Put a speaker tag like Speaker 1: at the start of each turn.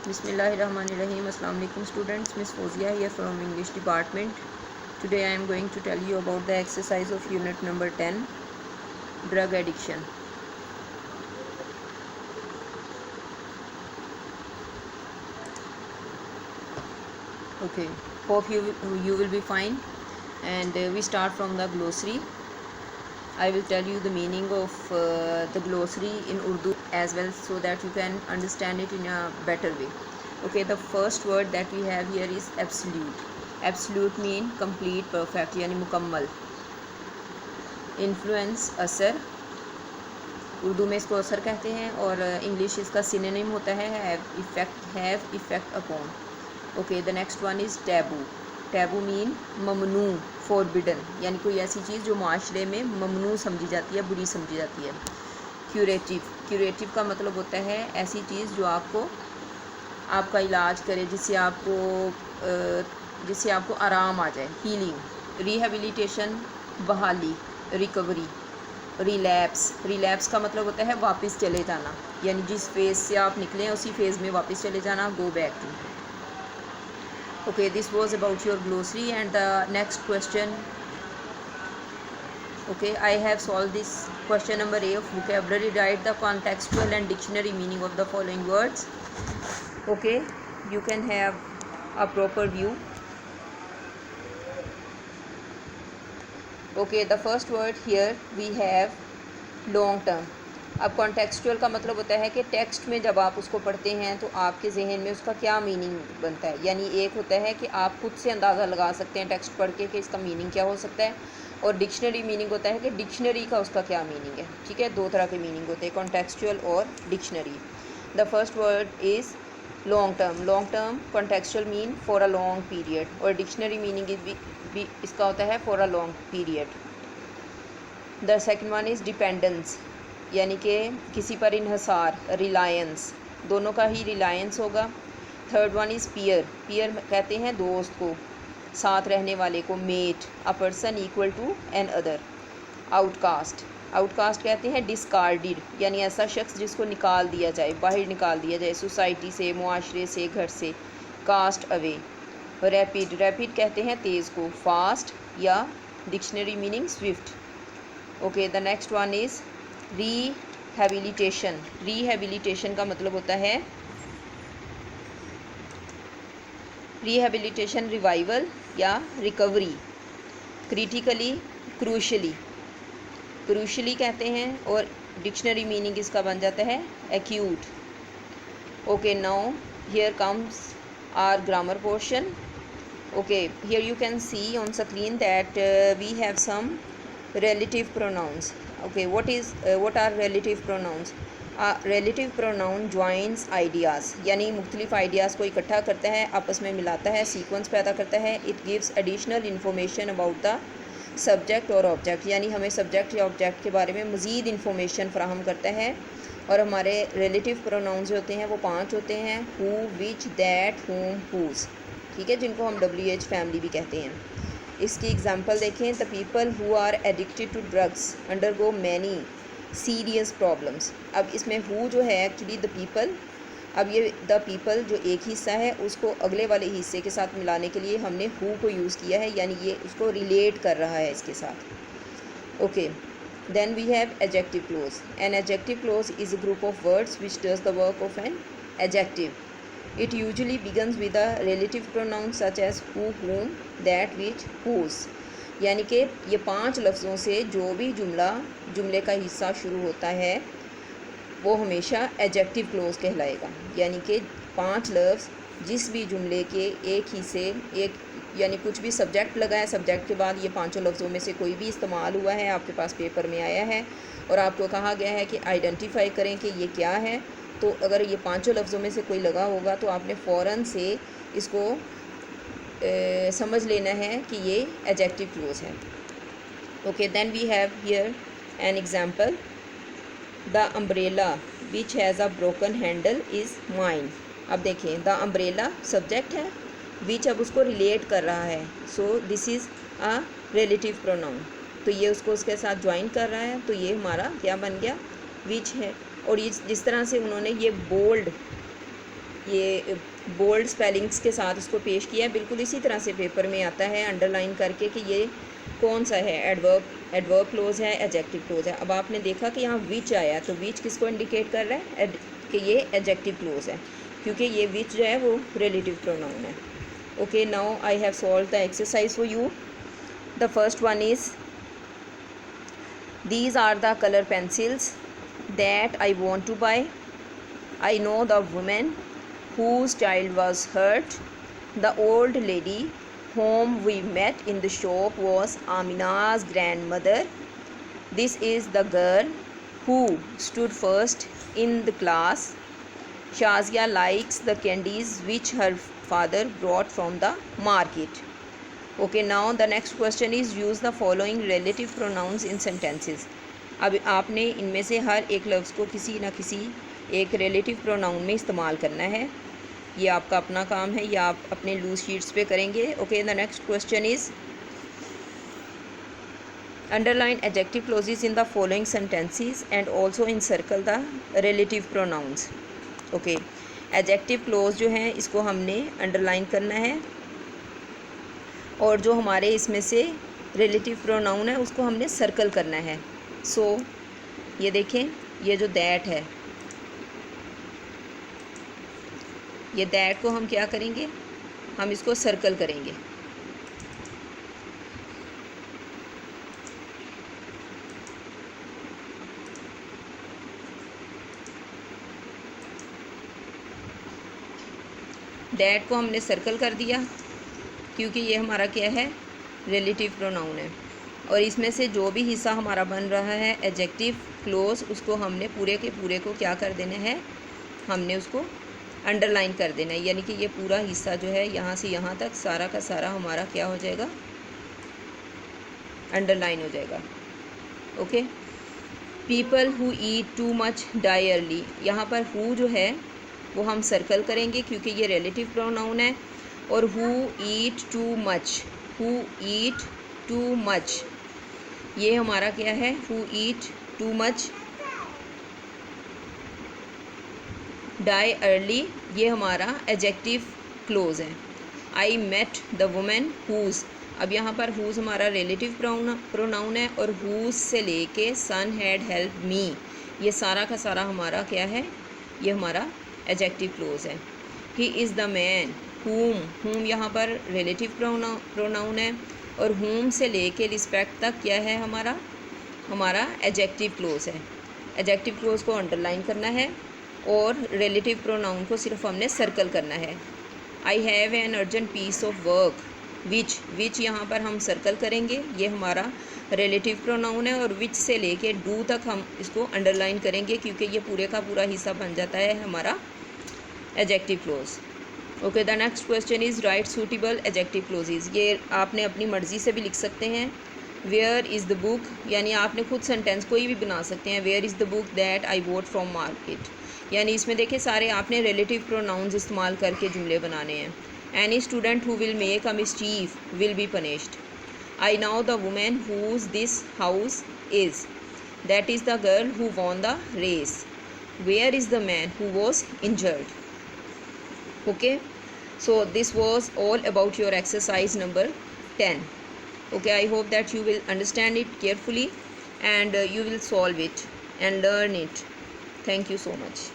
Speaker 1: Bismillahirrahmanirrahim. Assalamu alaikum students. Miss Fozia here from English department. Today I am going to tell you about the exercise of unit number 10, drug addiction. Okay, hope you will be fine. And we start from the glossary. I will tell you the meaning of the glossary in Urdu as well, so that you can understand it in a better way. Okay, the first word that we have here is absolute. Absolute mean complete, perfect, यानी मुकम्मल. Influence असर, उर्दू में इसको असर कहते हैं, और English इसका सिनोनिम होता है have effect upon. Okay, the next one is taboo. Taboo mean ममनू, फॉरबिडन, यानी कोई ऐसी चीज़ जो माशरे में ममनू समझी जाती है, बुरी समझी जाती है. क्यूरेटिव. क्यूरेटिव का मतलब होता है ऐसी चीज़ जो आपका इलाज करे, जिससे आपको आराम आ जाए. हीलिंग. रिहेबिलिटेशन, बहाली, रिकवरी. रिलैप्स. रिलैप्स का मतलब होता है वापस चले जाना, यानी जिस फेज़ से आप निकले हैं उसी फेज़ में वापस चले जाना. Go back to. Okay, this was about your glossary, and the next question. Okay, I have solved this question number A of vocabulary. Write the contextual and dictionary meaning of the following words. Okay, you can have a proper view. Okay, the first word here we have long term. अब contextual का मतलब होता है कि text में जब आप उसको पढ़ते हैं तो आपके जहन में उसका क्या मीनिंग बनता है. यानी एक होता है कि आप खुद से अंदाज़ा लगा सकते हैं टेक्स्ट पढ़ के कि इसका मीनिंग क्या हो सकता है, और डिक्शनरी मीनिंग होता है कि डिक्शनरी का उसका क्या मीनिंग है. ठीक है, दो तरह के मीनिंग होते हैं, कॉन्टेक्सचुअल और dictionary. The first word is long term. Long term contextual mean for a long period, और डिक्शनरी मीनिंग भी इसका होता है for a long period. The second one is dependence, यानी कि किसी पर इन्हसार, रिलायंस, दोनों का ही रिलायंस होगा. Third one is peer. Peer कहते हैं दोस्त को, साथ रहने वाले को. Mate, a person equal to an other. Outcast. Outcast कहते हैं डिस्कार्डेड, यानी ऐसा शख्स जिसको निकाल दिया जाए, बाहर निकाल दिया जाए सोसाइटी से, मुआशरे से, घर से. Cast away. रैपिड. रैपिड कहते हैं तेज़ को. फास्ट या dictionary meaning swift. Okay, the next one is rehabilitation. Rehabilitation का मतलब होता है रिहेबिलिटेशन, रिवाइवल या रिकवरी. Critically, crucially. क्रूशली कहते हैं, और डिक्शनरी मीनिंग इसका बन जाता है acute. Okay, now here comes our grammar portion. Okay, here you can see on screen that we have some relative pronouns. Okay, what are relative pronouns? Relative pronoun joins ideas, यानी मुख्तलिफ ideas को इकट्ठा करता है, आपस में मिलाता है, सीक्वेंस पैदा करता है. It gives additional information about the subject और ऑब्जेक्ट, यानी हमें सब्जेक्ट या ऑब्जेक्ट के बारे में मज़ीद इन्फॉर्मेशन फराहम करता है. और हमारे रिलेटिव प्रोनाउन जो होते हैं वो 5 होते हैं. हु, विच, दैट, हुम, हुज़. ठीक है, जिनको हम WH फैमिली भी कहते हैं. इसकी एग्जांपल देखें. The people who are addicted to drugs undergo many serious problems. अब इसमें हु जो है एक्चुअली द पीपल, अब ये द पीपल जो एक हिस्सा है उसको अगले वाले हिस्से के साथ मिलाने के लिए हमने हु को यूज़ किया है, यानी ये उसको रिलेट कर रहा है इसके साथ. Okay, then we have adjective clause. An adjective clause is a group of words which does the work of an adjective. It usually begins with a relative pronoun such as who, whom, that, which, whose. यानी कि ये 5 लफ्ज़ों से जो भी जुमले का हिस्सा शुरू होता है वो हमेशा एडजेक्टिव क्लोज कहलाएगा. यानी कि 5 लफ्ज़ जिस भी जुमले के एक हिस्से, एक यानी कुछ भी सब्जेक्ट लगा है, सब्जेक्ट के बाद ये 5 लफ्ज़ों में से कोई भी इस्तेमाल हुआ है, आपके पास पेपर में आया है और आपको कहा गया है कि आइडेंटिफाई करें कि ये क्या है. तो अगर ये 5 लफ्ज़ों में से कोई लगा होगा तो आपने फ़ौरन से इसको समझ लेना है कि ये एडजेक्टिव क्लोज है. Okay, then we have here an example. The umbrella which has a broken handle is mine. अब देखें, द अम्ब्रेला सब्जेक्ट है, विच अब उसको रिलेट कर रहा है. So this is a relative pronoun, तो ये उसको उसके साथ ज्वाइन कर रहा है, तो ये हमारा क्या बन गया, विच है. और ये जिस तरह से उन्होंने ये बोल्ड ये बोल्ड स्पेलिंग्स के साथ इसको पेश किया है, बिल्कुल इसी तरह से पेपर में आता है अंडरलाइन करके कि ये कौन सा है, एडवर्ब क्लोज है, एडजेक्टिव क्लोज है। अब आपने देखा कि यहाँ विच आया, तो विच किसको इंडिकेट कर रहा है कि ये एडजेक्टिव क्लोज है, क्योंकि ये विच जो है वो रिलेटिव प्रोनाउन है। Okay, now I have solve the exercise for you. The first one is these are the color pencils that I want to buy. I know the woman whose child was hurt. The old lady whom we met in the shop was Amina's grandmother. This is the girl who stood first in the class. Shazia likes the candies which her father brought from the market. Okay, now the next question is use the following relative pronouns in sentences. अब आपने इनमें से हर एक लफ्ज़ को किसी न किसी एक रिलेटिव प्रोनाउन में इस्तेमाल करना है। ये आपका अपना काम है, या आप अपने लूज शीट्स पे करेंगे। Okay, the next question is underline adjective clauses in the following sentences and also encircle the relative pronouns. Okay, adjective clause जो है इसको हमने अंडरलाइन करना है, और जो हमारे इसमें से रिलेटिव प्रोनाउन है उसको हमने सर्कल करना है। सो ये देखें, ये जो दैट है, ये दैट को हम क्या करेंगे, हम इसको सर्कल करेंगे। दैट को हमने सर्कल कर दिया क्योंकि ये हमारा क्या है, रिलेटिव प्रोनाउन है, और इसमें से जो भी हिस्सा हमारा बन रहा है एडजेक्टिव क्लोज, उसको हमने पूरे के पूरे को क्या कर देना है, हमने उसको अंडरलाइन कर देना है। यानी कि ये पूरा हिस्सा जो है यहाँ से यहाँ तक सारा का सारा हमारा क्या हो जाएगा, अंडरलाइन हो जाएगा। Okay, people who eat too much die early, यहाँ पर हु जो है वो हम सर्कल करेंगे क्योंकि ये रिलेटिव प्रोनाउन है, और who eat too much, who eat too much ये हमारा क्या है, who eat too much die early, ये हमारा एडजेक्टिव क्लोज है। I met the women whose, अब यहाँ पर हुज हमारा रिलेटिव प्रोनाउन है, और हुज से लेके सन हैड हेल्प मी, ये सारा का सारा हमारा क्या है, ये हमारा एडजेक्टिव क्लोज है। He is the man whom यहाँ पर रिलेटिव प्रोनाउन है, और whom से लेके रिस्पेक्ट तक क्या है हमारा एडजेक्टिव क्लोज है। एडजेक्टिव क्लोज को अंडरलाइन करना है और रिलेटिव प्रोनाउन को सिर्फ हमने सर्कल करना है। I have an urgent piece of work, which यहाँ पर हम सर्कल करेंगे, ये हमारा रिलेटिव प्रोनाउन है, और विच से लेके डू तक हम इसको अंडरलाइन करेंगे क्योंकि ये पूरे का पूरा हिस्सा बन जाता है हमारा adjective clause. Okay, the next question is write suitable adjective clauses. ये आपने अपनी मर्ज़ी से भी लिख सकते हैं। वेयर इज़ द बुक, यानी आपने खुद सेंटेंस कोई भी बना सकते हैं। Where is the book that I bought from market, यानी इसमें देखें सारे आपने रिलेटिव प्रोनाउंस इस्तेमाल करके जुमले बनाने हैं। Any student who will make a mischief will be punished. I know the women whose this house is, that is the girl who won the race. Where is the man who was injured. Okay, so this was all about your exercise number 10. Okay, I hope that you will understand it carefully and you will solve it and learn it. Thank you so much.